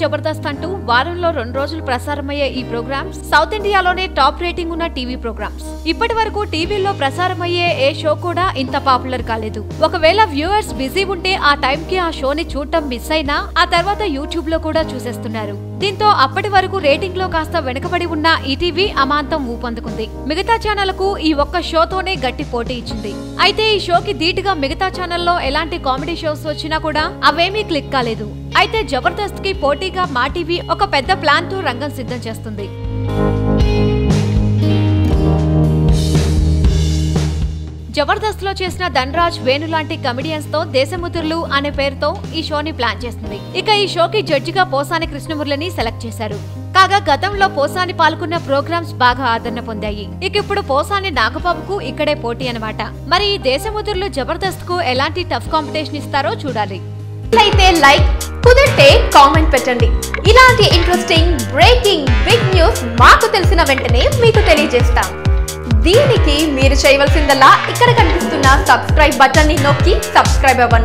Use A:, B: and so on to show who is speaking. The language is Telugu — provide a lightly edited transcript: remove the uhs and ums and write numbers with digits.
A: జబర్దస్త్ అంటూ వారంలో 2 రోజులు ప్రసారమయ్యే ఈ ప్రోగ్రామ్స్ సౌత్ ఇండియాలోనే టాప్ రేటింగ్ ఉన్న టీవీ ప్రోగ్రామ్స్. ఇప్పటి వరకు టీవీలో ప్రసారమయ్యే ఏ షో కూడా ఇంత పాపులర్ కాలేదు. ఒకవేళ వ్యూవర్స్ బిజీ ఉంటే ఆ టైం కి ఆ షోని చూడటం మిస్ అయినా ఆ తర్వాత యూట్యూబ్ లో కూడా చూసేస్తున్నారు. దీంతో అప్పటి వరకు రేటింగ్ లో కాస్త వెనుకబడి ఉన్న ఈటీవీ అమాంతం ఊపందుకుంది. మిగతా ఛానళ్లకు ఈ ఒక్క షోతోనే గట్టి పోటీ ఇచ్చింది. అయితే ఈ షోకి ధీటుగా మిగతా ఛానల్లో ఎలాంటి కామెడీ షోస్ వచ్చినా కూడా అవేమీ క్లిక్ కాలేదు. అయితే జబర్దస్త్ కి పోటీగా మా టీవీ ఒక పెద్ద ప్లాన్ తో రంగం సిద్ధం చేస్తుంది. జబర్దస్త్ లో చేసిన ధనరాజ్, వేణు లాంటి కమెడియన్స్ తో దేశముతుర్లు అనే పేరుతో ఈ షోని ప్లాన్ చేస్తుంది. ఇక ఈ షోకి జడ్జిగా పోసాని కృష్ణమురళిని సెలెక్ట్ చేశారు. కాగా గతంలో పోసాని పాల్గొన్న ప్రోగ్రామ్స్ బాగా ఆదరణ పొందాయి. ఇక ఇప్పుడు పోసాని నాగబాబుకు ఇక్కడే పోటీ అన్నమాట. మరి ఈ దేశముతుర్లు జబర్దస్త్ కు ఎలాంటి టఫ్ కాంపిటీషన్ ఇస్తారో చూడాలి.
B: అయితే లైక్, కుదిరితే కామెంట్ పెట్టండి. ఇలాంటి ఇంట్రెస్టింగ్ బ్రేకింగ్ బిగ్ న్యూస్ మాకు తెలిసిన వెంటనే మీకు తెలియజేస్తాం. దీనికి మీరు చేయవలసిందల్లా ఇక్కడ కనిపిస్తున్న సబ్స్క్రైబ్ బటన్ ని నొక్కి సబ్స్క్రైబ్ అవ్వండి.